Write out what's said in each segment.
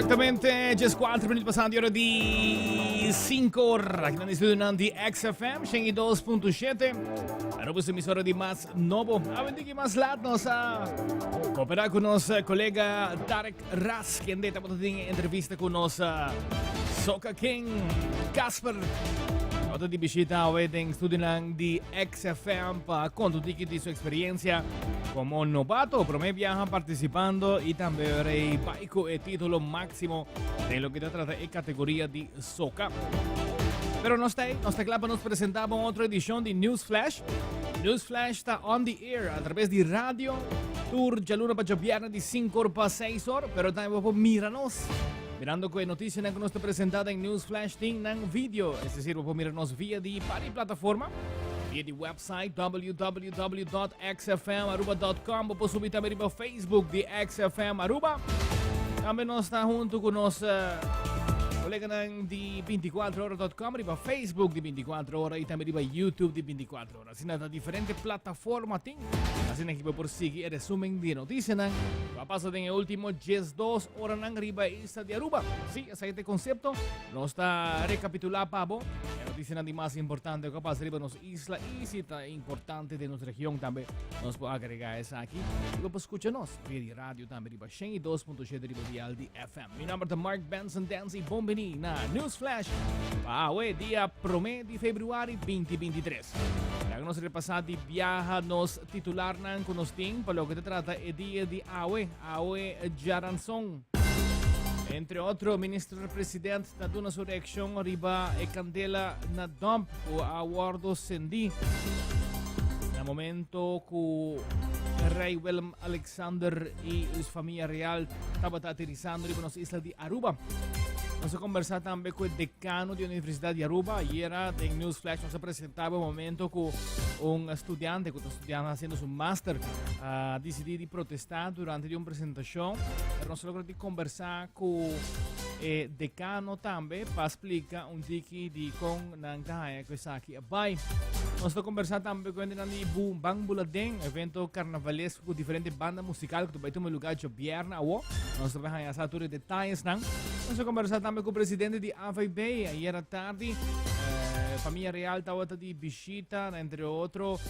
Esattamente, just 4 minuti passati, ora di 5 ore, che studio di XFM, scengi 2.7, a questa emisora di Mas Novo, avendo che Mas Latno sa cooperare con nos collega Tarek Ras, che è andato a intervista con nos Soca King, Casper, Auto di visita a wedding studio di XFM para conto di sua esperienza como novato, per me viaja participando y también rey baico e titolo máximo de lo que se trata en categoría de soca. Pero no está claro, nos presentamos otra edición de News Flash. News Flash está on the air a través de radio, tour ya luna para viernes de 5 horas para 6 horas, pero también puedo mirarnos. Mirando que noticias que nos está presentada en News Flash en video, es decir, puedo mirarnos vía de pari plataforma, via di website www.xfmaruba.com, può subir também para Facebook de XFM Aruba. Também nós está junto com nosso colega de 24horas.com, para Facebook de 24 horas e também para YouTube de 24 horas. Assim, na diferente plataforma tem. Assim que por seguir o resumen de notícias va a pasar en el último 12 horas en arriba isla de Aruba. Sí, ese es el concepto. Nos está recapitulando Pavo. La noticia más importante que pasa arriba en nuestra isla y cita importante de nuestra región también. Nos puede agregar esa aquí. Y luego escúchanos vía radio también arriba 2.7 arriba dial de FM. Mi nombre es Mark Benson Dancy. Bombini na News Flash. Pawe, día promedio de febrero 2023. Nos repasati viaja nos titular ng kunosting para lo que te trata el día de Awe Jaranson. Entre otros, ministro presidente na duna su reaksyon arriba e candela na dump o awardo sendi. Na momento ku Rey Willem Alexander y su familia real estaba aterrizando riba nos isla de Aruba. Nos ha conversado también con el decano de la Universidad de Aruba. Ayer en News Flash nos presentaba un momento con un estudiante haciendo su máster. Decidió protestar durante una presentación. Pero nos logró conversar con el decano también para explicar un tiki de con Nangkaya que está aquí. Bye. Nos ha conversado también con el Bang Buladeng, evento carnavalesco con diferentes bandas musicales que tu lugar de viernes. Nos ha hablado sobre detalles. Nos ha conversado también con el presidente de AVB ayer a tarde. Familia Real estaba de visita, entre otros,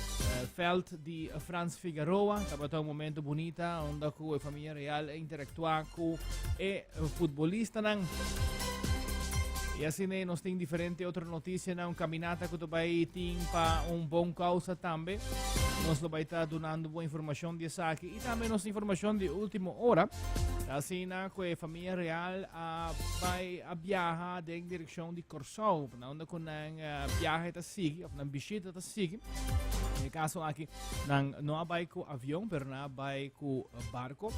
Felt de Franz Figueroa. Estaba un momento bonito donde la familia Real interactúa con el futbolista. Y así nos tienen diferentes otras noticias, una caminata que vai para un buen causa también. Nos lo va a estar dando buena información de esa aquí. Y también nos información de última hora. Así que la familia real va a viajar en dirección de Corsou. Donde con un viaje está sigue, una visita está sigue. En el caso aquí, no vai con avión, pero no vai con barco.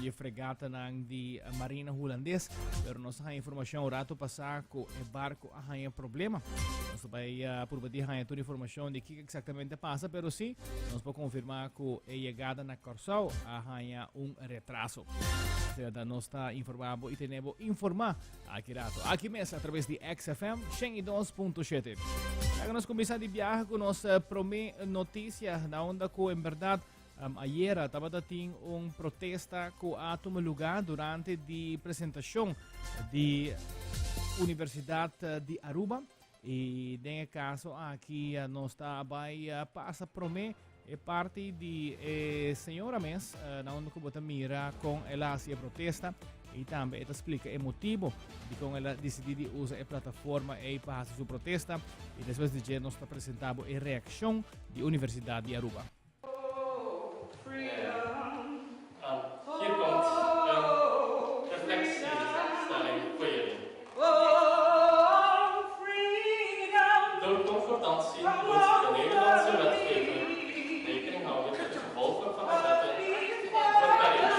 Y fregata de marina holandesa. Pero nos da información un rato pasar con el barco hay problema. Nos va por pedir toda la información de qué exactamente pasa, pero sí, nos puede confirmar que la llegada a Corsou hay un retraso. Nos está informando y tenemos informar aquí rato. Aquí mesmo, a través de XFM 102.7. Nos começamos de viaje com nossa primeira notícia, na onda que, em verdade, ayer estava tendo protesta que ha tomado lugar durante a apresentação da Universidade de Aruba. E, nesse caso, aqui nós passa promê é parte de senhora Mes, na onde que você mira com ela a protesta e também ela explica o motivo de como ela decidiu usar a plataforma e para sua protesta e depois de que nós apresentamos a reação da Universidade de Aruba. Hier komt reflectiestelling voor jullie. Door concordantie moet de Nederlandse wetgever rekening houden met de gevolgen van de wetten voor Parijs.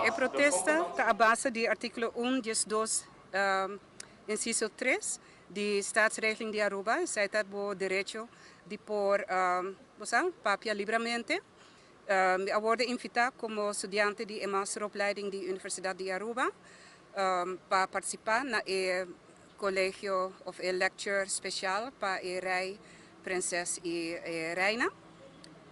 É protesta que a base de artículo 1, 2, inciso 3 de Staatsregeling de Aruba, zij dat o direito de pôr papia livremente. Eu word invitado como estudiante de masteropleiding de Universidade de Aruba para participar na colegio of a lecture special para a rei princesa Reina.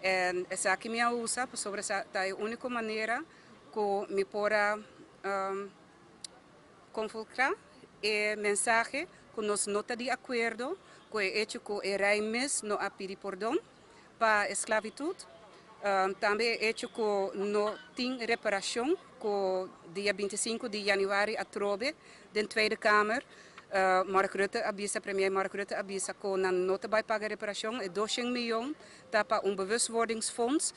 En essa aqui me usa sobre essa a única maneira que me pora convocar e mensagem que nós não está de acordo com o hecho que o rei mesmo não a pedir perdão para a esclavitud. Também o hecho que não tem reparação que dia 25 de januari a trobe da Tweede Kamer. Mark Rutte avisa, premier Mark Rutte avisa que não vai pagar reparação e 200 miljoen para bewustwordingsfonds.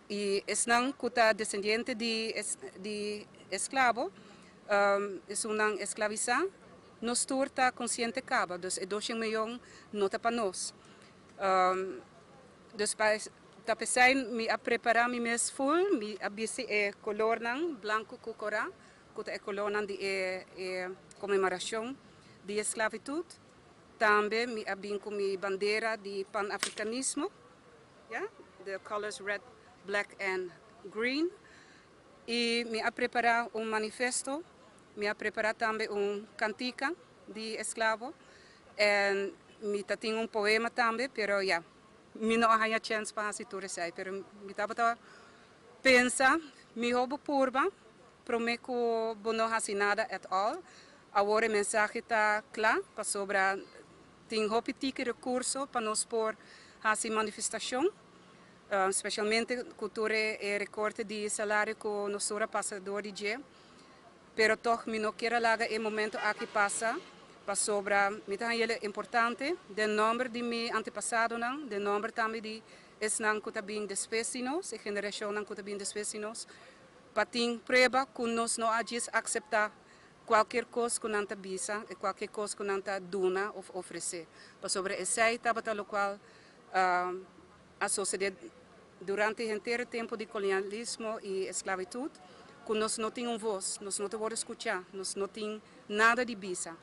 E não que está descendente de escravo, é uma escravização, nós está consciente acaba, dus 200 miljoen não está para nós. Dus para pensar, me a preparar me mesmo full, me avisa é color não branco com cora, que é color não de comemoração de esclavitud. Também me abin com minha bandeira de pan-africanismo, yeah? The colors red, black and green. E me a preparar manifesto, me a preparar também cantica de esclavo. E me tem poema também, pero yeah, me não há chance para fazer tudo isso, pero me estava pensa, me roubo purba, prometo que não fazer nada at all. Agora a mensagem está clara para sobre tem repetido recurso para nós por fazer manifestação, especialmente cultura e recorte de salário que nós passador de dia. Pero toch me não quero largar o momento aqui passa para sobre me tá ele importante de número de mi antepassado não, de número também de esnan que tá bem despecinos, a geração não que tá bem despecinos, para ter prova que nós não agis aceitar qualquer coisa que não está bisa e qualquer coisa que não está dona ou oferecer. Para sobre esse estava tal qual a sociedade durante o inteiro tempo de colonialismo e esclavitud, que nós não tínhamos voz, nós não podemos escutar, nós não tínhamos nada de bisa.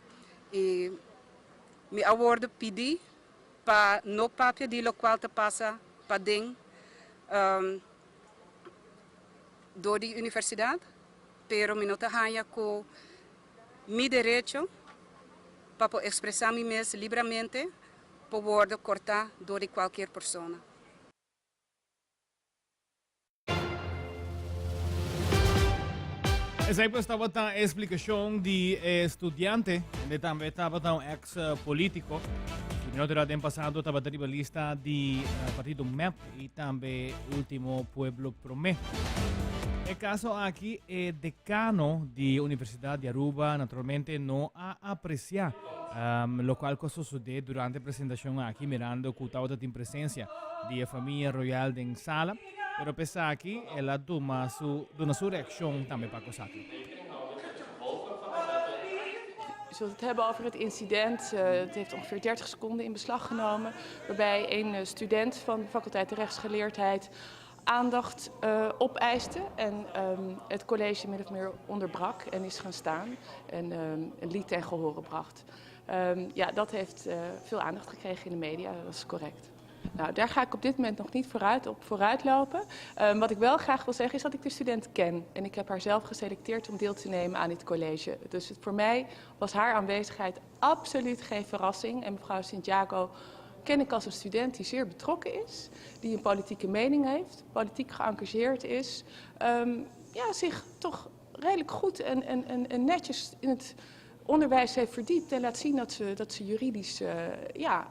E me abordo pedir para no papel de lo qual te passa para dentro da universidade, pero me não te hanya com meu direito para expressar-me mesmo livremente, para poder cortar de qualquer pessoa. Essa aí estava a explicação de estudante, que também estava um ex-político. No ano passado estava na lista do partido MEP e também último Pueblo Promé. O caso aqui é decano de Universidade de Aruba, naturalmente não a apreciar o qual sucedeu durante a apresentação aqui, mirando que estava em presença da família royal de sala, pero pensa aqui ela dona sua reação também para coisa aqui. Je wilt het hebben over het incident. Het heeft ongeveer 30 seconden in beslag genomen. Waarbij een student van de faculteit de rechtsgeleerdheid aandacht opeiste. En het college min of meer onderbrak en is gaan staan. En een lied ten gehore bracht. Ja, dat heeft veel aandacht gekregen in de media. Dat is correct. Nou, daar ga ik op dit moment nog niet vooruit lopen. Wat ik wel graag wil zeggen is dat ik de student ken. En ik heb haar zelf geselecteerd om deel te nemen aan dit college. Dus voor mij was haar aanwezigheid absoluut geen verrassing. En mevrouw Santiago ken ik als een student die zeer betrokken is. Die een politieke mening heeft, politiek geëngageerd is. Ja, zich toch redelijk goed en netjes in het onderwijs heeft verdiept en laat zien dat ze juridisch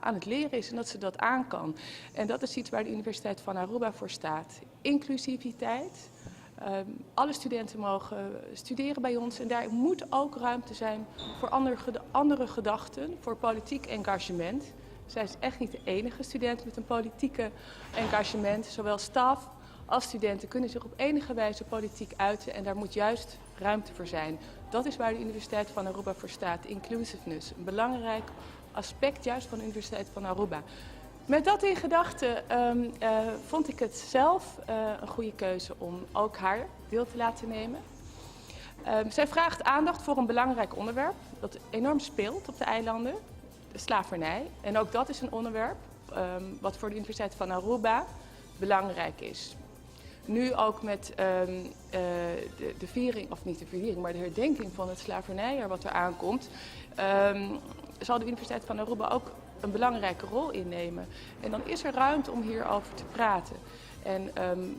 aan het leren is en dat ze dat aan kan. En dat is iets waar de Universiteit van Aruba voor staat. Inclusiviteit. Alle studenten mogen studeren bij ons en daar moet ook ruimte zijn voor andere gedachten, voor politiek engagement. Zij is echt niet de enige student met een politieke engagement. Zowel staf als studenten kunnen zich op enige wijze politiek uiten en daar moet juist ruimte voor zijn. Dat is waar de Universiteit van Aruba voor staat, inclusiveness. Een belangrijk aspect juist van de Universiteit van Aruba. Met dat in gedachten vond ik het zelf een goede keuze om ook haar deel te laten nemen. Zij vraagt aandacht voor een belangrijk onderwerp dat enorm speelt op de eilanden, de slavernij. En ook dat is een onderwerp wat voor de Universiteit van Aruba belangrijk is. Nu ook met de viering, of niet de viering, maar de herdenking van het slavernijjaar wat er aankomt, zal de Universiteit van Aruba ook een belangrijke rol innemen. En dan is er ruimte om hierover te praten. En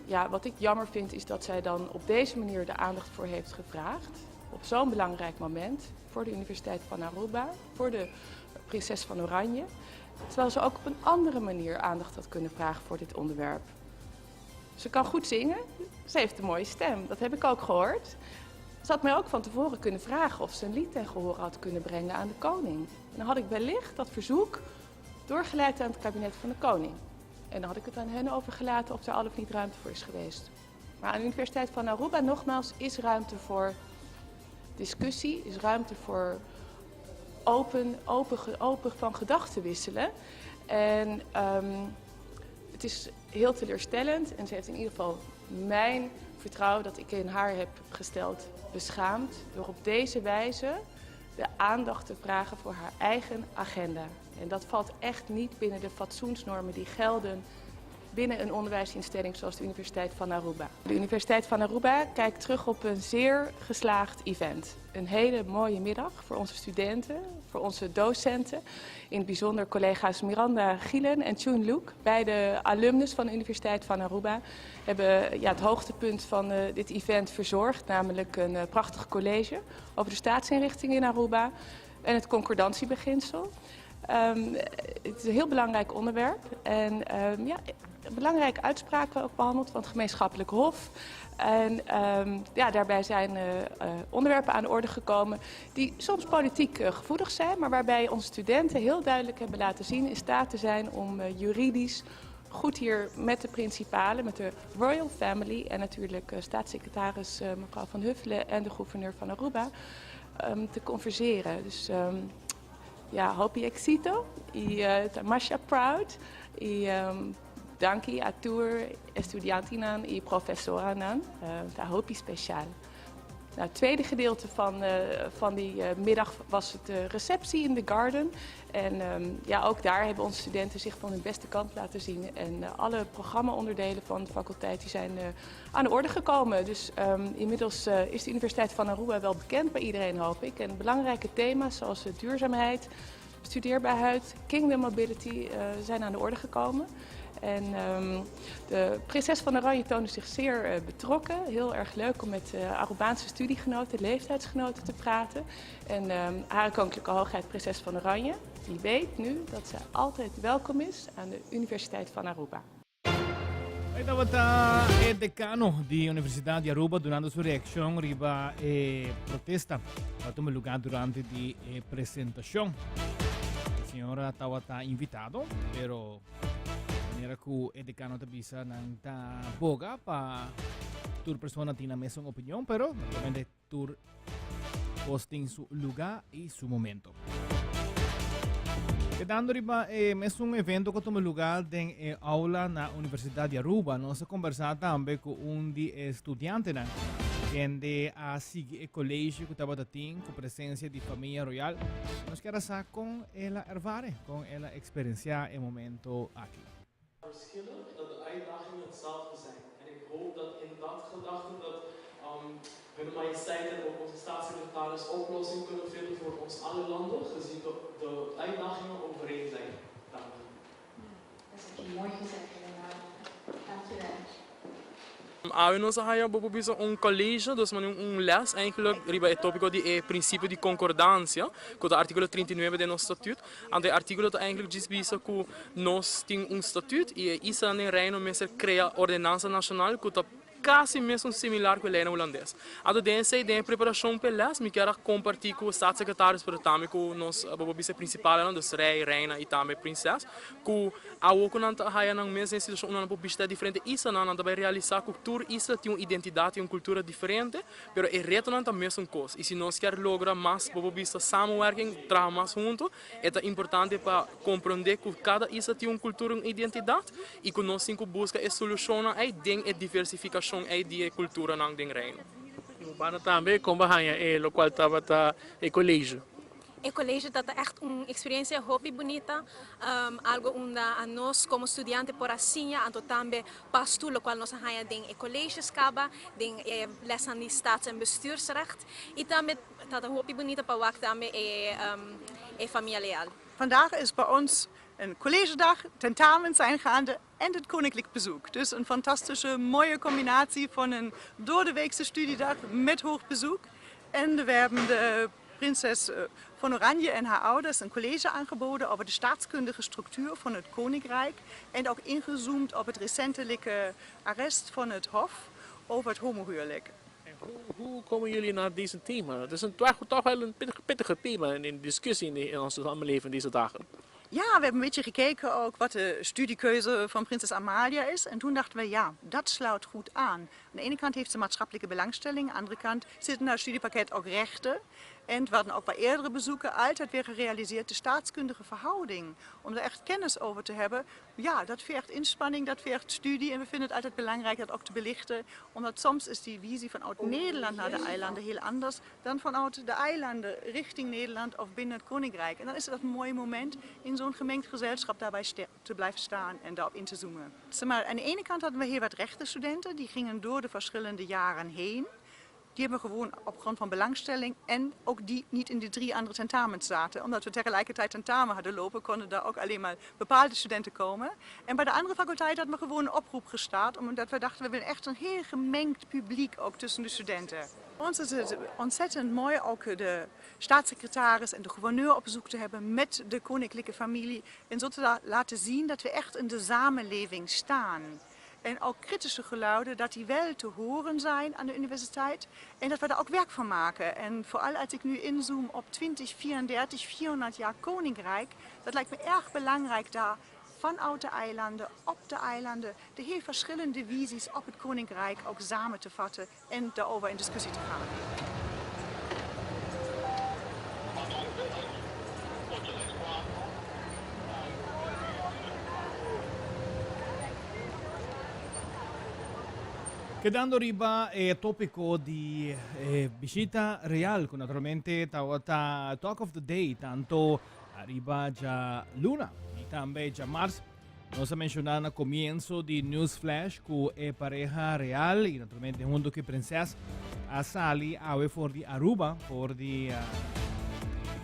ja, wat ik jammer vind is dat zij dan op deze manier de aandacht voor heeft gevraagd. Op zo'n belangrijk moment voor de Universiteit van Aruba, voor de prinses van Oranje. Terwijl ze ook op een andere manier aandacht had kunnen vragen voor dit onderwerp. Ze kan goed zingen, ze heeft een mooie stem, dat heb ik ook gehoord. Ze had mij ook van tevoren kunnen vragen of ze een lied ten gehore had kunnen brengen aan de koning. En dan had ik wellicht dat verzoek doorgeleid aan het kabinet van de koning. En dan had ik het aan hen overgelaten of er al of niet ruimte voor is geweest. Maar aan de Universiteit van Aruba, nogmaals, is ruimte voor discussie, is ruimte voor open van gedachten wisselen. En het is heel teleurstellend en ze heeft in ieder geval mijn vertrouwen dat ik in haar heb gesteld beschaamd door op deze wijze de aandacht te vragen voor haar eigen agenda. En dat valt echt niet binnen de fatsoensnormen die gelden binnen een onderwijsinstelling zoals de Universiteit van Aruba. De Universiteit van Aruba kijkt terug op een zeer geslaagd event. Een hele mooie middag voor onze studenten, voor onze docenten. In het bijzonder collega's Miranda Gielen en Chun Luke, beide alumnus van de Universiteit van Aruba, hebben het hoogtepunt van dit event verzorgd, namelijk een prachtig college over de staatsinrichting in Aruba en het concordantie-beginsel. Het is een heel belangrijk onderwerp en belangrijke uitspraken ook behandeld van het gemeenschappelijk hof. En daarbij zijn onderwerpen aan de orde gekomen die soms politiek gevoelig zijn, maar waarbij onze studenten heel duidelijk hebben laten zien in staat te zijn om juridisch goed hier met de principalen, met de Royal Family en natuurlijk staatssecretaris mevrouw Van Huffelen en de gouverneur van Aruba te converseren. Dus hopi éxito y tamasha proud y danki a tour estudiantinan y professoranan, hopi speciaal. Nou, het tweede gedeelte van die middag was het receptie in the garden. En ook daar hebben onze studenten zich van hun beste kant laten zien. En alle programmaonderdelen van de faculteit die zijn aan de orde gekomen. Dus inmiddels is de Universiteit van Aruba wel bekend bij iedereen, hoop ik. En belangrijke thema's zoals duurzaamheid, studeerbaarheid, kingdom mobility zijn aan de orde gekomen. En de prinses van Oranje toonde zich zeer betrokken. Heel erg leuk om met Arubaanse studiegenoten, leeftijdsgenoten te praten. En Hare Koninklijke Hoogheid prinses van Oranje, die weet nu dat zij altijd welkom is aan de Universiteit van Aruba. Ito el decano di Universidad di Aruba donando su reacción riba protesta que tuvo lugar durante di presentación. El señor estaba invitado, pero era que el decano te bisa nang ta boga pa tur persona tina mesong opinión, pero naturalmente tur posting su lugar y su momento. Quedando riba mesong evento que tuvo lugar en aula na Universidad de Aruba, nos conversar também com de estudiante na que a seguir o colégio que estava dating com presença de família royal. Nos quer saber com ela ervaren, com ela experienciar o momento aqui. Verschillen dat de uitdagingen hetzelfde zijn. En ik hoop dat in dat gedachte dat hun majesteit en ook onze staatssecretaris oplossingen kunnen vinden voor ons alle landen, gezien de uitdagingen overeen zijn. Dank u. Dat is een mooi gezegd, inderdaad. Dank je wel. Nós temos colégio, dus les eigenlijk riba het tópico de princípio de concordância, com o artigo 39 do nosso estatuto. En de artigo eigenlijk diz que nós temos estatuto e isso é reino mesmo cria ordenança nacional que quase mesmo similar com a lei holandesa. A dessa de preparação para les, me quero compartilhar com os staatssecretários para também com o nosso principal, dos rei, reina e também princesa, que a outra não há na mesma instituição uma publicidade diferente, isso não vai realizar cultura, isso tem uma identidade e uma cultura diferente, mas é reto não é a mesma coisa. E se nós queremos lograr mais samenwerking, trabalhar mais junto, é importante para compreender que cada isso tem uma cultura e uma identidade e que nós temos que buscar a solução aí dentro da diversificação de cultura ng ding reino. Paano também com bahaya o qual estava o colégio? O colégio está echt uma experiência hobby bonita, algo onde a nós como estudante por assim, anto também pastor, o qual nós haya ding e colégio skaba, ding lessen die staats- en bestuursrecht, e também está hobby bonita para wak também e familiar. vandaag is bij ons een collegedag, tentamens zijn gaande en het koninklijk bezoek. Dus een fantastische, mooie combinatie van een doordeweekse studiedag met hoog bezoek. En we hebben de prinses van Oranje en haar ouders een college aangeboden over de staatskundige structuur van het koninkrijk. En ook ingezoomd op het recentelijke arrest van het Hof over het homohuwelijk. Hoe komen jullie naar deze thema? Het is toch wel een pittige thema in de discussie in onze samenleving deze dagen. Ja, we hebben een beetje gekeken ook wat de studiekeuze van prinses Amalia is. En toen dachten we, ja, dat sluit goed aan. Aan de ene kant heeft ze maatschappelijke belangstelling, aan de andere kant zitten in haar studiepakket ook rechten. En we hadden ook bij eerdere bezoeken altijd weer gerealiseerd de staatskundige verhouding. Om er echt kennis over te hebben, ja, dat vergt inspanning, dat vergt studie. En we vinden het altijd belangrijk dat ook te belichten. Omdat soms is die visie vanuit Nederland naar de eilanden heel anders dan vanuit de eilanden richting Nederland of binnen het koninkrijk. En dan is het een mooi moment in zo'n gemengd gezelschap daarbij te blijven staan en daarop in te zoomen. Zeg maar, aan de ene kant hadden we heel wat rechtenstudenten, die gingen door de verschillende jaren heen. Die hebben gewoon op grond van belangstelling en ook die niet in de 3 andere tentamens zaten. Omdat we tegelijkertijd tentamen hadden lopen, konden daar ook alleen maar bepaalde studenten komen. En bij de andere faculteit hadden we gewoon een oproep gestart, omdat we dachten we willen echt een heel gemengd publiek ook tussen de studenten. Voor ons is het ontzettend mooi ook de staatssecretaris en de gouverneur op bezoek te hebben met de koninklijke familie. En zo te laten zien dat we echt in de samenleving staan. En ook kritische geluiden, dat die wel te horen zijn aan de universiteit. En dat we daar ook werk van maken. En vooral als ik nu inzoom op 2034, 400 jaar koninkrijk. Dat lijkt me erg belangrijk daar vanuit de eilanden, op de eilanden. De heel verschillende visies op het koninkrijk ook samen te vatten en daarover in discussie te gaan. Quedando riba topico di visita real, con naturalmente talk of the day, tanto arriba già Luna y también già Mars. Nos ha mencionado al comienzo di News Flash que pareja real y naturalmente junto con princesa a sali a for di Aruba por di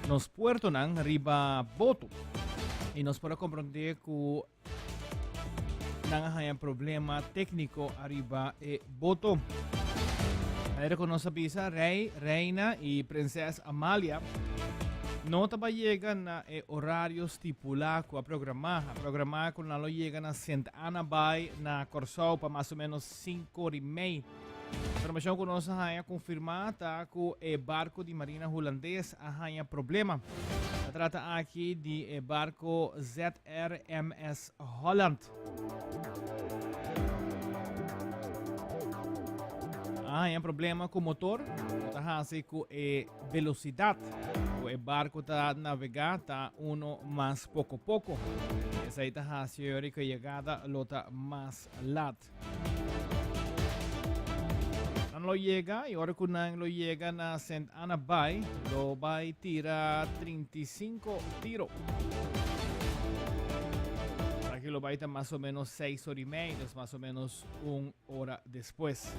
nos puerto nan riba boto y nos para comprender que nangahayan problema técnico arriba boto. Ayer con nos avisa reina y princesa Amalia no taba llegan a horario estipulado a programar con la lo llegan a St. Anna Bay na Corsao para más o menos 5:30. Información que nos haya confirmada que el barco de marina holandés haya problema. Se trata aquí de barco ZRMS Holland. Hay un problema con el motor, así con velocidad. El barco está navegando uno más poco a poco. Esa es la llegada lota más lat. Lo llega y ahora cuando lo llegan a St. Anna Bay, lo va a tirar 35 tiros. Aquí lo va a estar más o menos 6 horas y media, más o menos 1 hora después.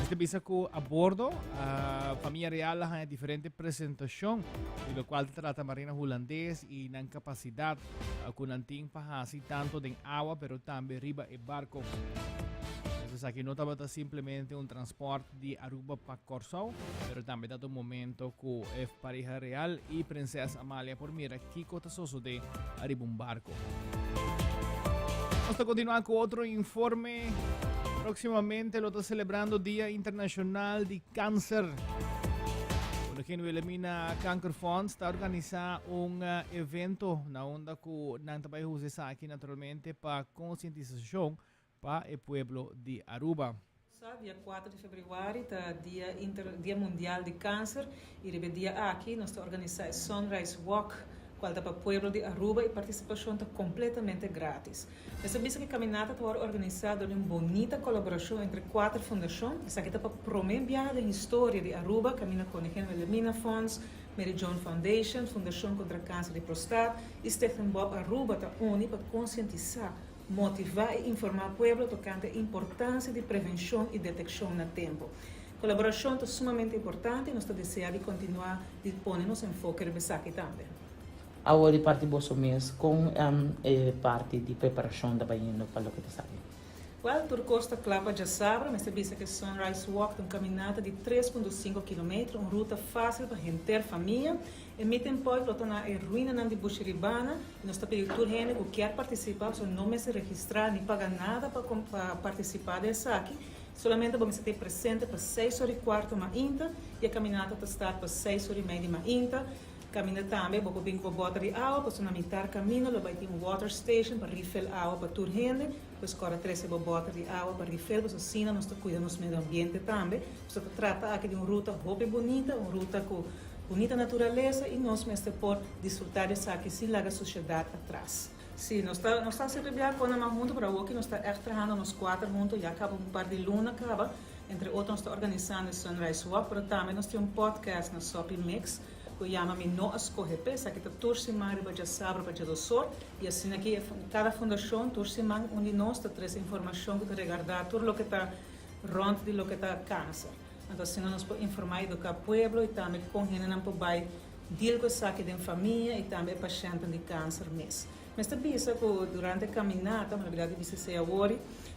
Este visa que a bordo, a familia real hay diferente presentación, de lo cual trata marina holandés y la capacidad con antín para así tanto de agua, pero también arriba el barco. Entonces aquí no estaba simplemente un transporte de Aruba para Corsao, pero también dado un momento que es pareja real y princesa Amalia por mira aquí cotazoso de arriba un barco. Vamos a continuar con otro informe. Próximamente lo está celebrando Día Internacional de Cáncer. Por ejemplo, Elimina Cancer Fund está organizando un evento na onda que Nantabay usa aquí naturalmente para concientización para el pueblo de Aruba. Dia 4 de februari, tá Dia Mundial de Câncer, e no dia aqui nós estamos organizando Sunrise Walk, qual está para o pueblo de Aruba, e a participação está completamente grátis. Essa vez que a caminhada está organizada em uma bonita colaboração entre 4 fundações. Essa aqui está para promover a história de Aruba, caminha com o Elimina Funds, Mary John Foundation, Fundação contra o Câncer de Prostate, e Stephen Bob Aruba está unido para conscientizar, motivar e informar o pueblo tocante a importância de prevenção e detecção no tempo. A colaboração é sumamente importante e nós desejamos continuar de pôr nos enfoque nessa aqui também. Agora de parte bosso mês com parte de preparação da banheiro para o que está saindo. Well, tur Costa Clapa de Sabra, mas sabia que Sunrise Walk é uma caminhada de 3,5 km, uma ruta fácil para gente, família. E metem poi para na ruína de Buxiribana, e nós estamos pedindo todo mundo que quer participar, só não se registrar nem pagar nada para participar dessa aqui. Solamente vamos ter presente para 6h15 da manhã e a caminhada está para 6h30 da manhã. Caminha também, vou vir com bota de água, para na mitad caminho, vai ter water station para refill água para toda gente, depois corre 13 bota de água para refill, para assim nós cuidamos do meio ambiente também. Se trata aqui de uma ruta bem bonita, uma ruta com bonita natureza e nós mesmo podemos desfrutar dessa aqui sem largar a sociedade atrás. Sim, nós estamos sempre bem com a junto para o que nós estamos trabalhando nos 4 juntos, já acaba par de luna, acaba, entre outros nós estamos organizando o Sunrise Walk, mas também nós temos podcast na Sopi Mix, que chama No Escorre Pesa, que está torcimando para sábado, para o sol, e assim aqui, cada fundação torcimando onde nós traz informação que está regardar tudo o que está rond de lo que está câncer. Então, assim, nós podemos informar do povo e também com gente não pode deal com isso aqui de família e também paciente de câncer mesmo. Mas também isso que durante a caminhada, na verdade, isso se agora,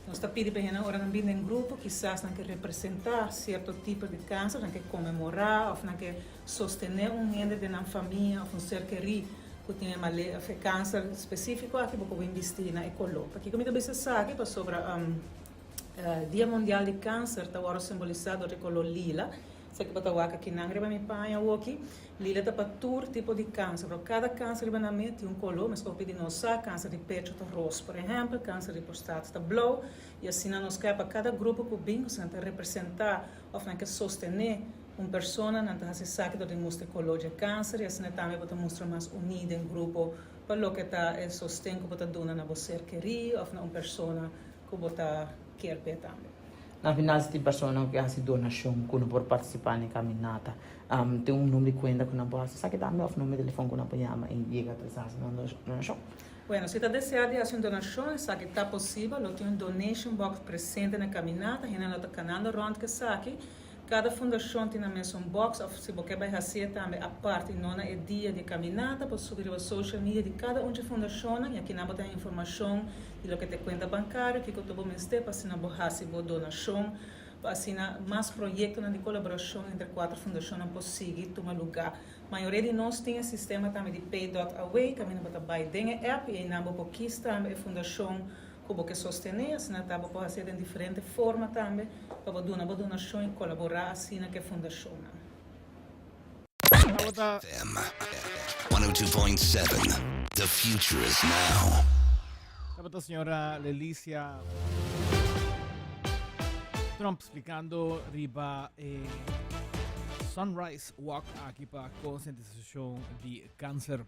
nós estamos pedindo para a gente vir em grupo, quizás não que representar certo tipo de câncer, não que comemorar, ou não que sostener gente de uma família, ou um ser querido que tem câncer específico, aqui vou investir na ecologia. Porque como eu disse aqui, sobre Dia Mundial de Câncer, está agora simbolizado de color lila. Sei que para aqui não reba me panha aqui, lila está para todo tipo de câncer. Para cada câncer tem um color, mas para pedir nossa câncer de peito está rosa, por exemplo, câncer de próstata está blue, e assim nós quer para cada grupo que vem, que representar ou que sostener uma pessoa, não está se sabe de mostrar color de câncer, e assim também para mostrar mais unido em grupo, para o que está sostém que está dando na você querer, ou uma pessoa que está quer também. Na final, se tem pessoas que fazem donação, que não podem participar na caminhada, tem um número de conta que não pode acessar, que dá o número de telefone que não pode chamar e chega a fazer donação. Bueno, se está desejando fazer uma donação, sabe que está possível, tem um donation box presente na caminhada, e no canal rond que sabe. Cada fundação tem mesmo um box, ou se você vai fazer também a parte, não é dia de caminhada, para subir a social media de cada uma de fundação, e aqui não tem informação de lo que tem conta bancária, que eu estou para assim não fazer boa donação, para assim mais projetos de colaboração entre 4 fundações possível tomar lugar. A maioria de nós tem um sistema também de Pay.away, que a gente vai dentro da app, e não vou aqui também a fundação como que sostener, assim, tá, pode fazer de diferentes formas também, para dar uma donação e colaborar assim na que fundação. FM 102.7. The future is now. Sabato, senhora Lelicia Trump explicando riba Sunrise Walk aqui para concientização de câncer.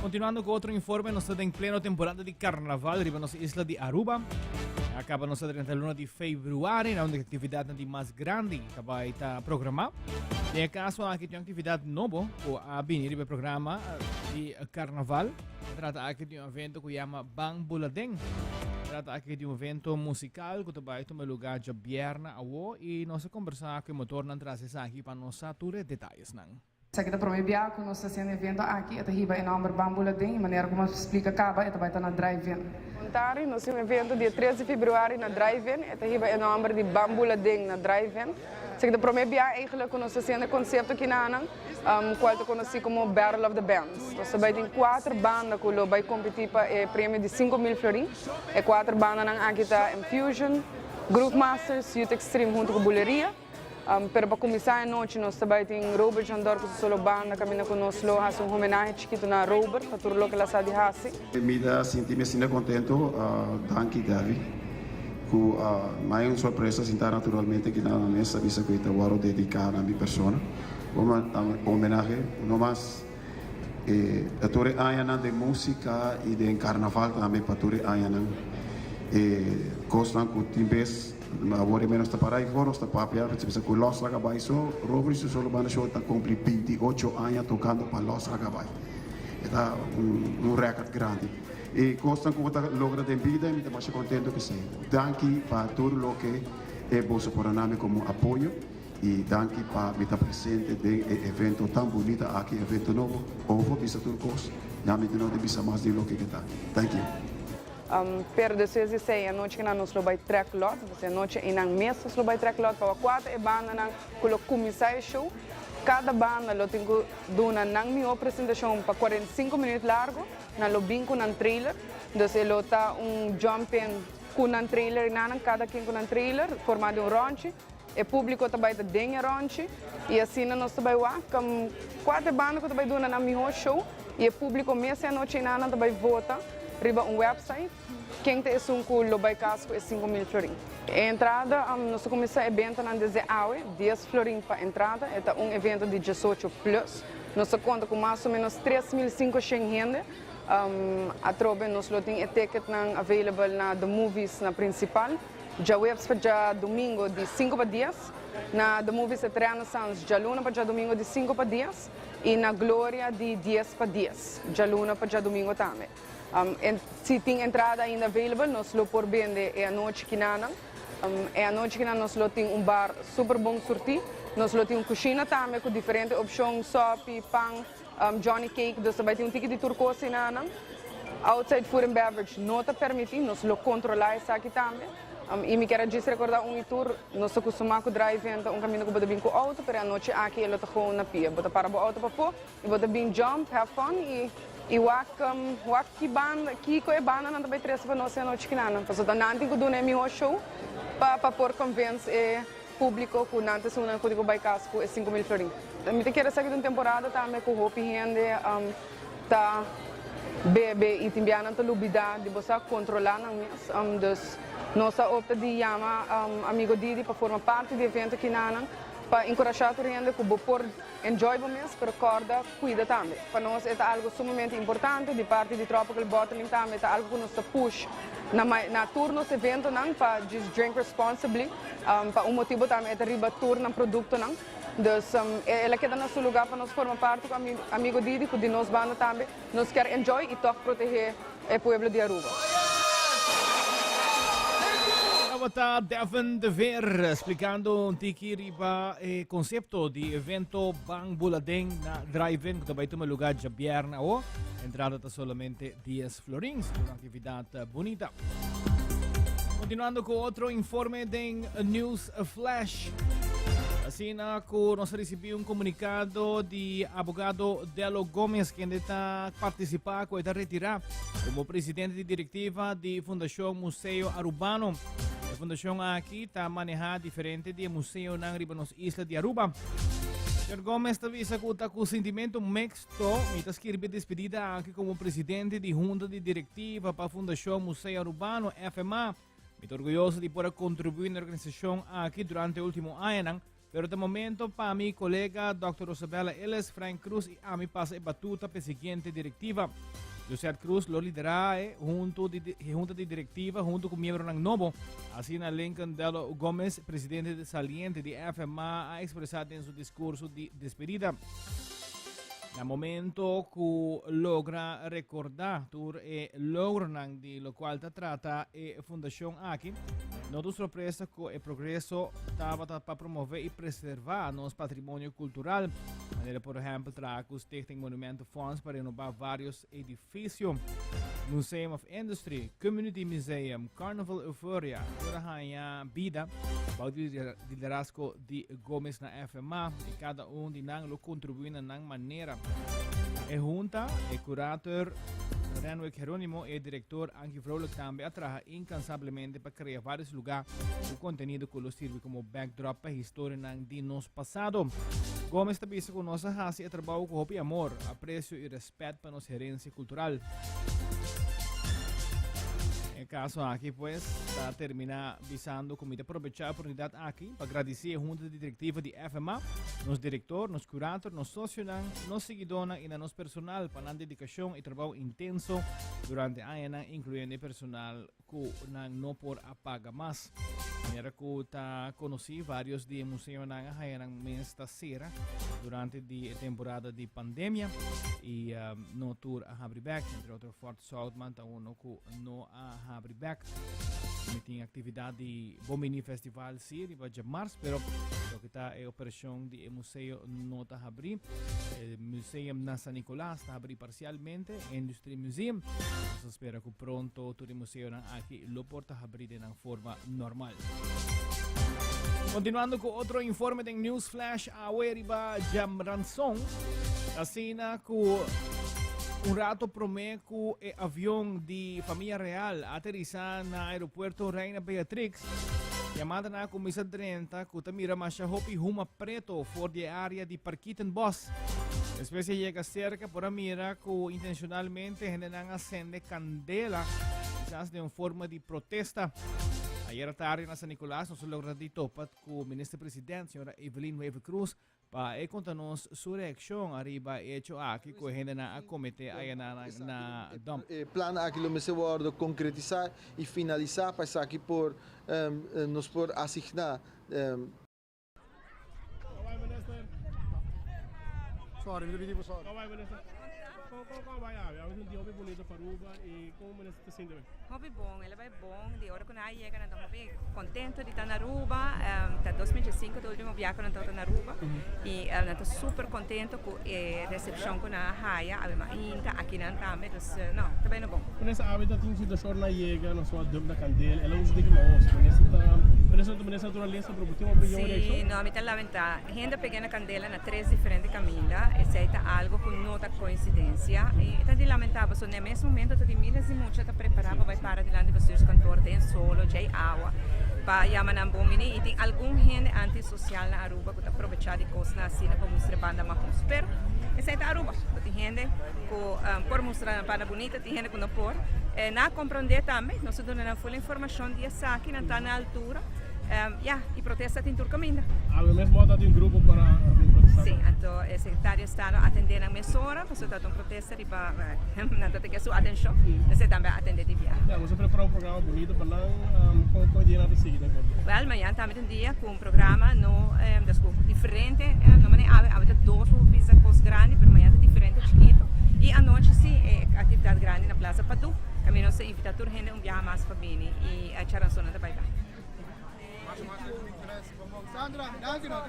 Continuando com outro informe, nós estamos em plena temporada de carnaval, riba nossa isla de Aruba. Acaba nossa 31 de fevereiro, onde a atividade mais grande vai estar programada. Em caso, aqui tem uma atividade nova, o abinir do programa de carnaval. Trata aqui de um evento que se chama Bang Buladeng. Trata aqui de um evento musical que vai tomar lugar de Bierna e nós conversar com o motor na trazer aqui para nós aturar detalhes. Kita promebia que nós estamos evento aqui, até riba em nome Bang Buladeng, maneira como explica acaba, até vai estar na drive-in. Ontem nós temos um evento dia 13 de fevereiro na drive-in, até riba em nome de Bang Buladeng na drive-in. Kita promebia eigenlijk que nós temos um conceito aqui na Anang, qual é conhecido como Battle of the Bands. Nós vai ter 4 bandas que vai competir para o prêmio de 5.000 florins. E 4 bandas aqui está Infusion, Groove Masters, Youth Extreme junto com Buleria. Pero para começar a noite, nós também temos Robert Jandor, que é solo banda, caminha conosco, faz homenagem chiquito na Robert, para tudo o que ela sabe de fazer. Me dá sentir-me contento, danke Gavi, que mais uma surpresa sentar naturalmente aqui na mesa, visa que eu vou dedicar a minha pessoa. Uma homenagem, não mais a toda a área de música e de carnaval também para toda a área. Gostam que timbes agora menos está para aí fora, está para apoiar, se que Los Ragabay, Robert solo banda show está cumpre 28 anos tocando para Los Ragabay. Está recorde grande. E gostam que você logra de vida, me estou contento que sim. Danke para tudo o que é bolso por nome como apoio e danke para estar presente de evento tão bonito aqui, evento novo, ovo bisa turcos, já me não bisa mais de lo que está. Thank you. Per de 16 a noite que nós vai track lot, você noite em ang mês nós vai track lot para 4 e banda nang kulo começar show. Cada banda lo tenho dona nang minha apresentação para 45 minutos largo, na lo binco nang trailer, então ele tá jumping com um trailer nang cada quem com um trailer formado ranch. E público também tem ranch e assim nós também lá com 4 bandas que também dona na minha show e o público mês a noite nana também vota riba website. Quem tem um culo vai casco é 5.000 florins. A entrada, nós começamos o evento na 10 florins para a entrada. É evento de 18 plus. Nós conta com mais ou menos 3.500 gente. A trobe nós temos ticket available na The Movies na principal. Já webs para domingo de 5 para 10. Na The Movies é Triana Sanz, já luna para domingo de 5 para 10. E na Glória de 10 para 10. Já luna para domingo também. Se tem entrada ainda available, nós lo por vender é a noite que nana. É a noite que nós lo tem bar super bom sorti. Nós lo tem cozinha também com diferentes opções, sopa, pão, Johnny Cake, dus vai ter ticket de turcosa nana. Outside food and beverage não está permitido, nós lo controlar isso aqui também. E me quero dizer recordar tour, nós costumamos drive caminho que bota bem com o auto, mas a noite aqui ele está com na pia, bota para o auto para fora, e bota bem jump, have fun e wak ki banda ki ko e banda na também três para nós a noite que nana, porque da nanti ko dona mi show para por convence o público que nanti suna ko vai casco é 5.000 florins. Me te quero saber de temporada também com hopi gente tá bebe e timbiana ta lubida de você controlar na mes dus nossa opta de chama amigo Didi para formar parte do evento que nana para encorajar a gente que por enjoy o mês, pero corda cuida também. Para nós é algo sumamente importante de parte de Tropical Bottling também, é algo que nos push na turnos evento não para just drink responsibly, para motivo também é riba turno produto não. Dus ela queda no seu lugar para nós formar parte com amigo Didi, que de nós banda também, nós quer enjoy e toch proteger o povo de Aruba. Está Devin De Ver explicando tiki riba concepto di evento Bang Buladeng na drive-in que também toma lugar de viernes o entrada está solamente 10 florins, una actividad bonita. Continuando con otro informe de News Flash. Assim que nós recebemos comunicado de abogado Delo Gomes, que está participando com está retirar como presidente de diretiva de Fundação Museu Arubano. A fundação aqui está manejando diferente de museu na riba isla de Aruba. Sr. Gomes está visa que está com sentimento mixto e está escrevendo despedida aqui como presidente de junta de diretiva para a Fundação Museu Arubano, FMA. Estou orgulhoso de poder contribuir na organização aqui durante o último ano. Pero de momento, para mi colega Dr. Rosabella Ellis, Frank Cruz y a mí pasa batuta para la siguiente directiva. José Cruz lo lidera junto de directiva, junto con miembro ng Novo. Así na Lincoln Delo Gómez, presidente saliente de FMA, ha expresado en su discurso de despedida. Na momento que logra recordar tur e logran de lo cual te trata e fundación aquí, no tu sorpresa que el progreso estaba para promover y preservar nuestro patrimonio cultural. Maneira, por ejemplo, traga o Stichting Monumento Funds para renovar vários edifícios. Museum of Industry, Community Museum, Carnival Euphoria, toda a vida, para o liderazgo de Gomes na FMA, e cada de nós lo contribui na maneira. E junta, o curator Renwick Jerónimo e o diretor Anki Vrolijk também trabalham incansavelmente para criar vários lugares o conteúdo que serve como backdrop para a história de nosso passado. Gomes também se conosco e trabalha com hope amor, apreço e respeito para nossa herência cultural. En caso aqui, pues, está terminar visando como aprovechar a oportunidade aqui para agradecer a junta diretiva de FMA, nos diretor, nos curator, nos sócio, nos seguidor e nos personal para a dedicação e trabalho intenso durante a ano, incluindo personal que não por apaga mais. Maneira que está conheci vários de museu na mês da cera durante a temporada de pandemia e no tour a abrir back, entre outros Fort Southman, tá uno que não a abrir back. tem atividade Bomini Festival sim, riba de março, pero o que está é operação de museu não está a abrir. O museu na San Nicolás está a abrir parcialmente, Industry Museum. Se espera que pronto todo o museu aqui lo porta a abrir de forma normal. Continuando com outro informe de News Flash, a riba Jam Ransom, assina com rato promeco e avião de família real aterrissar na aeroporto Reina Beatrix. Chamada na Comissão 30, que mira mais hopi huma preto for de área de Parquitenbos. A espécie chega cerca por a mira que intencionalmente generan acende candela, quizás de uma forma de protesta. Ayer tarde na San Nicolás, nós logramos topat com o ministro-presidente, senhora Evelyn Weaver Cruz, para contar-nos sua reação arriba hecho aqui, que a gente na comete aí na dump. O plano aqui lo se vai concretizar e finalizar para aqui por nos por assignar. Sorry, me digo sorry. Como vai a ver? Um dia hobby bonito para Aruba e como o ministro está sendo? Hobby bom, ele vai bom. De hora que nós chegamos, nós estamos contentes de estar na Aruba. Até 2005, o último viagem que nós estamos na Aruba. E nós estamos super contentes com a recepção que nós temos aqui na Antame. Não, está bem bom. Nessa hábitat, tem sido choro na chega, na sua dama da candela. Ela usa de que nós, mas naturaleza, para ter uma opinião reação? Sim, não, a mitad lamenta. A gente pequena candela na 3 diferentes caminhos. Essa é algo que não está coincidência. E está de lamentável, so, nesse momento está de milhas e muitas está preparado para para diante de vocês cantor tem solo, tem água para chamar na bomini e tem algum gente antissocial na Aruba que está aproveitando de coisas assim para mostrar banda mais pero essa é a Aruba, tem gente que por mostrar banda bonita, tem gente que não por na compreender também, nós damos a full informação de essa aqui não está na altura e protesta tem todo caminho. Mesmo está de grupo para sim, então o secretário está atendendo a mesura, você está protesta para não ter que sua atenção, você também atende de viagem. Você prepara programa bonito para lá, com o dia de seguida. Amanhã também um dia com programa no diferente, não é 2 coisas grandes, mas amanhã é diferente, chiquito. E à noite sim é atividade grande na Plaza Patu. Caminho se invita toda gente viagem mais para bem e a charansona da baita. Sandra, danke noch.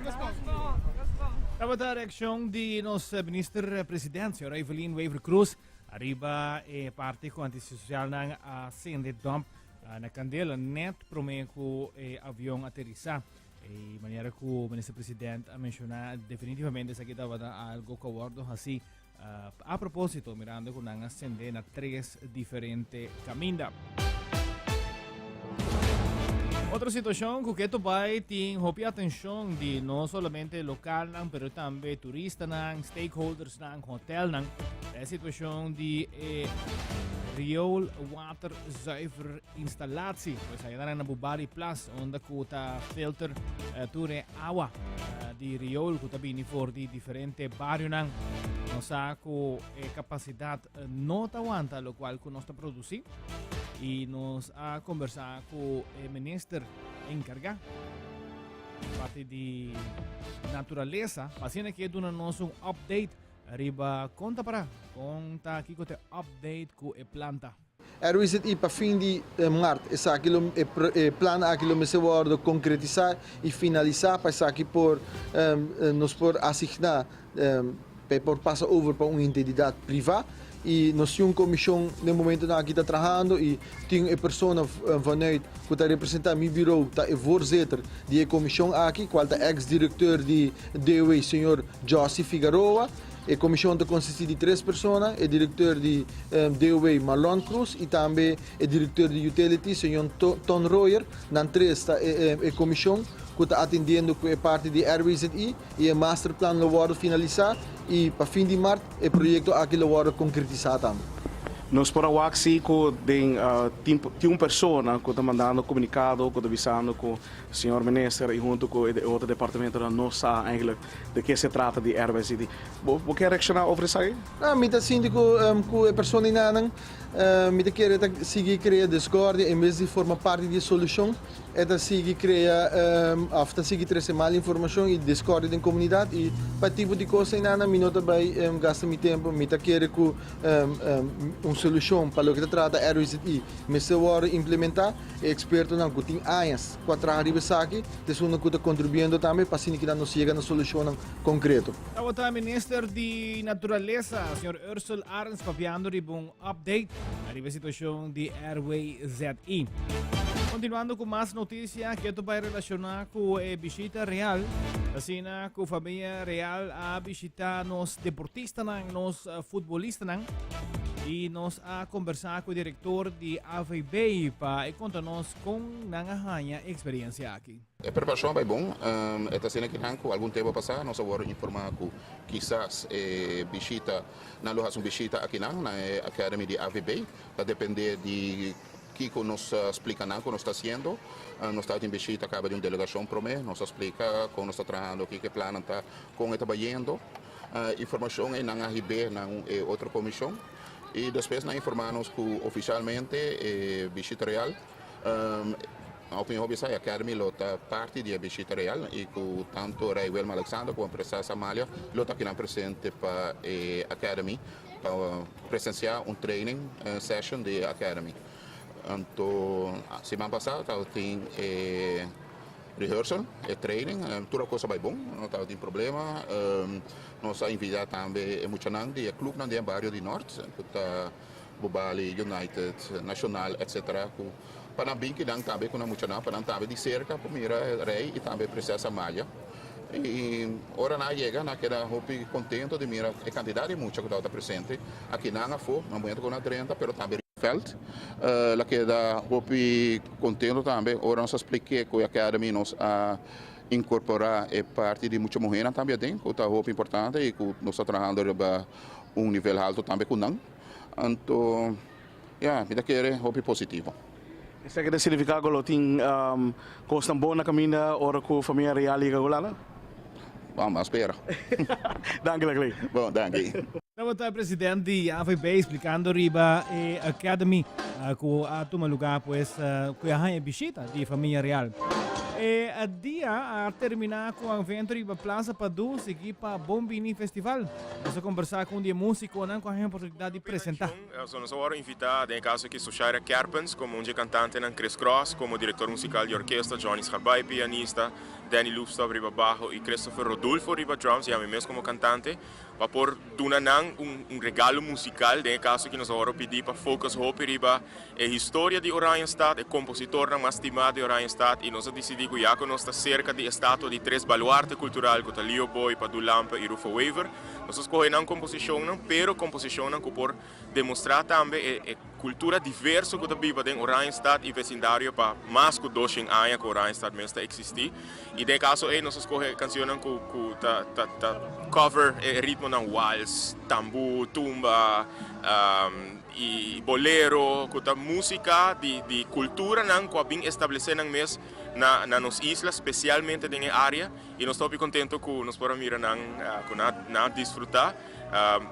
Estava a reação de nosso ministro-presidente, senhora Evelyn Weaver Cruz, arriba parte com antissocial na acende dump na candela, net promeco avião aterrissar. E maneira que o ministro-presidente a mencionar definitivamente isso aqui estava algo que abordo assim. A propósito, mirando com a acende na 3 diferentes caminhos. Outra situação que o vai tem atenção de não somente local, mas também turistas, stakeholders, hotel. É a situação de riool water zuiver installatie. We zijn daar na Bubari Plus, onde kuta filter ture água de riool kuta bini for di differente barrio nang. Nós com capacidade não aguanta, lo qual que nós produzir. E nós a conversar com o ministro encarregado parte de natureza, passando aqui do nosso update arriba conta aqui com o update com a planta. Is het para fim de março, esse plano aquilo se vai concretizar e finalizar para aqui por nos por assignar por passar over para uma entidade privada. E nós temos uma comissão no momento que está trabalhando e tem uma pessoa vanuit que está representando meu bureau, está o voorzitter da comissão aqui, que é ex-diretor de DOE, senhor Jossi Figueroa. A comissão está consiste de 3 pessoas, o diretor de DOE, Marlon Cruz, e também o diretor de Utility, senhor Tom Royer. Na 3 está a comissão que está atendendo com a parte de RWZI e o master plan vai finalizar e para fim de março o projeto aqui vai concretizar também. Nós por a axi tem uma pessoa que está mandando comunicado, que está avisando com o senhor ministro e junto com o outro departamento não sabe eigenlijk de que se trata de RWZI. Você quer reaccionar over isso aí? Me está sentindo que a pessoa não me quer seguir criar discórdia em vez de formar parte da solução, é seguir criar, after seguir trazer mal informação e discórdia da comunidade e para tipo de coisa não me não vai gastar meu tempo, me quer que solução para o que trata é RCI. Mas se eu implementar, é experto não, que tem anos, 4 anos aqui, então não está contribuindo também para que não chega na solução concreta. O Ministro de Natureza, Sr. Ursula Arns, papiando um update a situação de Airway ZI. Continuando com mais notícias que vai relacionar com a visita real, assim com a família real a visitar nos deportistas, nos futbolistas, e nós a conversar com o diretor de AVB para contar-nos como a experiência aqui. A preparação vai bom. Esta cena que há algum tempo passado, nós vamos informar que quizás visita, na loja visita aqui na Academy de AVB, para depender de Kiko nos explica o que nós está fazendo. Nós estamos em visita, acaba de uma delegação para mim, nos explica como nós estamos trabalhando, o que plano está, como está indo. Informação é na ARB, na outra comissão. E depois nós informamos que oficialmente visita real. A opinião é que a Academy está parte da visita real e que tanto Ray Wilma Alexander como a Princesa Amália está aqui presente para a Academy para presenciar training session da Academy. Então, semana passada tem rehearsal, training, toda coisa vai bom, não tem problema. Nós invitamos também muita gente do clube do bairro de Norte, Bobali, United, Nacional, etc. Para bem que dan também com muita gente, para também de cerca, para mira Rei e também Princesa Amália. E ora na chega, na queda hopi contento de mira a quantidade de muita que está presente. Aqui não foi, no momento com a 30, pero também Felt, la queda hopi contento também. Ora nós expliquei que a Academy nos a incorporar parte de muita mulher também tem, que está hopi importante e que nós estamos trabalhando para nível alto também com não. Então, me quer hopi positivo. Isso quer significar que tem coisa boa na caminha ora com a família real e agora? Vamos esperar. Danke, Lagli. Bom, danke. Estamos o presidente da AVB explicando riba a Academy que a tomar lugar pues que a visita de família real. E a dia a terminar com o evento riba Plaza Padu seguir para Bombini Festival. Vamos conversar com o músico com a oportunidade de apresentar. Nós vamos invitar, em caso aqui, Sushaira Kerpens, como cantante na Chris Cross, como diretor musical de orquestra, Johnny Scharbai, pianista, Danny Lufstov riba bajo e Christopher Rodolfo riba drums, e a mim mesmo como cantante, para por donar regalo musical, em caso que nós vamos pedir para focus hope riba a história de Oranjestad, o compositor mais estimado de Oranjestad, e nós decidimos que já nós está cerca de estátua de 3 baluartes culturais, como Leo Boy, Padu Lampa e Rufo Waver. Nós escolhemos uma composição, pero composição que por demonstrar também a cultura diversa que vive em Oranjestad e vecindário para mais que 200 anos que Oranjestad mesmo está existir. E em caso nós escolhemos canções que cover o ritmo de waltz, tambu, tumba, e bolero, que a música de cultura que bem estabelecida mesmo na nas islas, especialmente na área, e nós estamos contentos que nós podemos mirar na desfrutar.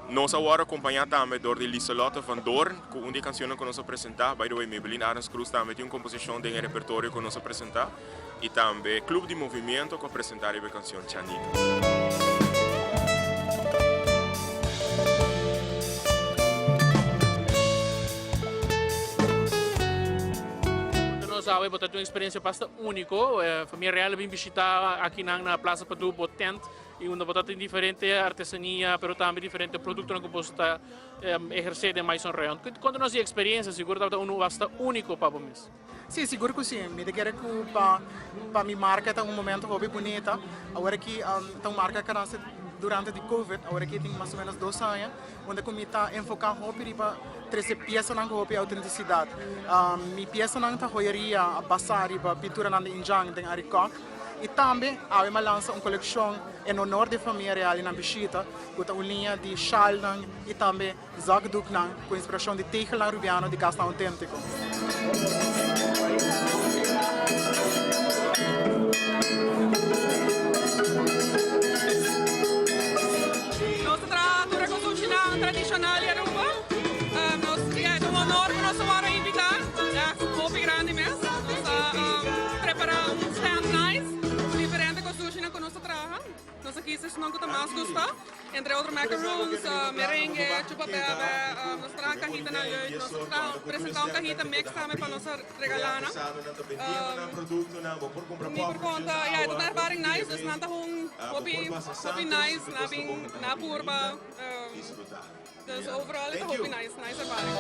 Nós agora acompanhamos também do Liselotte van Doorn, com uma canção que nós apresentamos. By the way, Maybelline Arns Cruz também tem uma composição de repertório que nós apresentamos. E também Clube de Movimento que apresentaram a canção Chanita. Sabe, botar uma experiência bastante única. A família real vem visitar aqui na Plaza Padu, tent, e onde botar tem diferente artesania, mas também diferente produto que você está exercendo mais um real. Quando nós temos experiência, seguro que é bastante único para nós. Sim, seguro que sim. Me quero que para minha marca está momento hobby bonita. Agora que a marca que nasce durante a Covid, agora que tem mais ou menos 2 anos, onde eu está enfocando hobby para trazer peças na hobby autenticidade. Minha peça na joalheria, a bazar, a pintura na Injang, em Arikok. E também a gente lança uma coleção em honor da família real na visita, com uma linha de chal e também zakdoek com inspiração de tegel rubiano de casta autêntico. Nossa traditura cultural tradicional é um honor que nós vamos invitar, é um pouco grande mesmo, nós preparar stand nice, diferente com o sushi que nós trabalhamos, nós aqui se não que mais gosta, entre otros macaroons, merengue, chupapebe, nuestra cajita na leuk, nuestra presentamos cajita mix también para nuestra regalana. Niet per conta, ja, het is ervaring nice, dus nanta hong hobby nice, na purba. Dus overal is het hobby nice ervaring.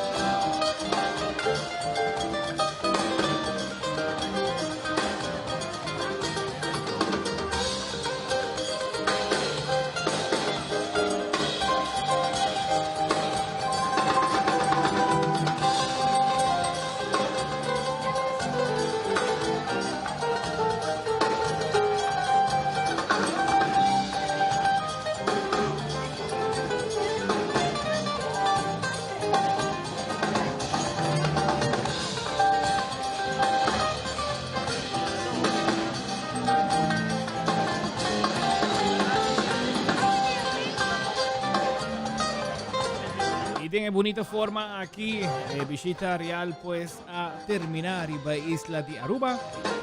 En bonita forma aquí, visita real pues a terminar y va isla de Aruba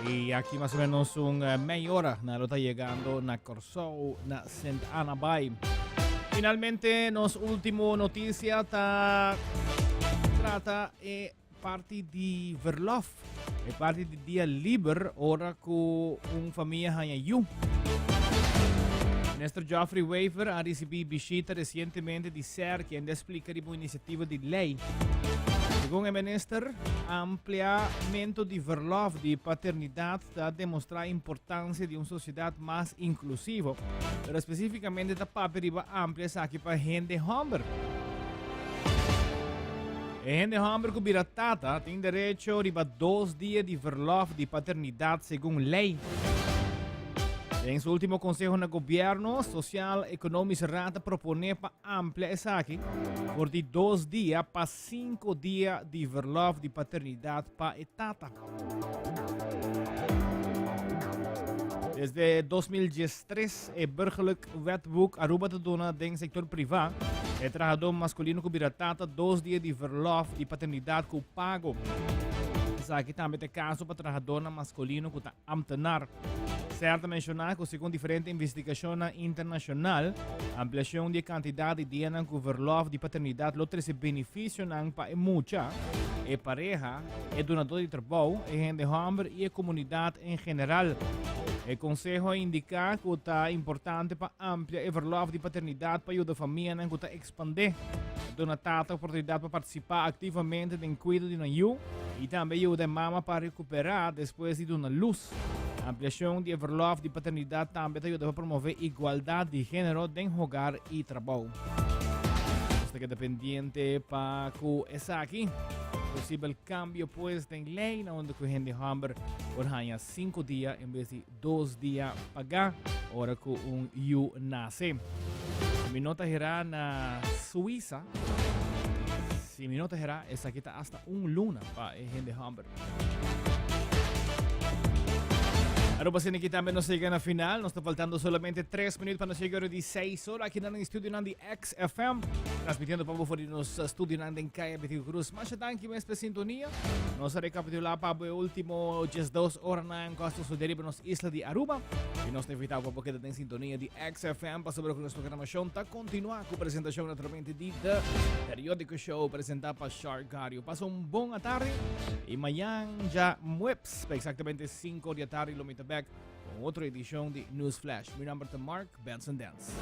y aquí más o menos media hora na lo está llegando na Corso na St. Anna Bay. Finalmente nos último noticia trata parte di verlof e parte di dia liber ora con un famiglia hanyayu. Ministro Geoffrey Waver ha ricevuto visita recentemente di SER che explica l'iniziativa di lei. Secondo il ministro, ampliamento di verlof di paternità sta dimostrando l'importanza di una società più inclusiva, però specificamente da paperi amplia saki per gente hamber. E gente hamber che birattata ha diritto a 2 giorni di verlof di paternità secondo lei. En su último consejo del gobierno social económico rata propone para amplia esa aquí por de 2 días para 5 días de verlof de paternidad para etata. Desde 2013 el burgerlijk wetboek Aruba te dona den sector privado el trabajador masculino que biratata 2 días de verlof de paternidad com pago. Esa aquí también es caso para trabajador masculino que está amtenar. Certo mencionar que segundo diferente investigación internacional, ampliación de cantidad de días con verlof de paternidad lo trece beneficio para mucha pareja, donador de trabajo, gente hambre y comunidad en general. El consejo indica que es importante para ampliar el verlof de paternidad para ayudar a familia que expandir. Donar tanta oportunidad para participar activamente en el cuidado de niño y también ayudar a mamá para recuperar después de una luz. Ampliación de verlof de paternidad también ayuda a promover igualdad de género en hogar y trabajo. Usted que dependiente para que esa aquí, posible cambio pues en ley, donde que gente hambre por 5 días en vez de 2 días pagar, ahora que un you nace. Mi nota será en Suiza. Si mi nota será, esa aquí está hasta un luna para gente hambre. Aruba Cine que también nos llega a la final. Nos está faltando solamente 3 minutos para nos llegar a 16 horas aquí en el estudio de XFM. Transmitiendo para vos nos estudio en Calle Betty Cruz. Más danke mais para sintonia. Nos recapitular para o último 2 horas na costa suderiba nos isla de Aruba. E nos invitamos para porque tem sintonia de XFM para saber que nossa programação está continuar com a apresentação naturalmente de The Periódico Show apresentado para Shark Radio. Passa boa tarde e amanhã já mueps exactamente 5 da tarde lo mita back con otra edición de News Flash. Mi nombre es Mark Benson Dance.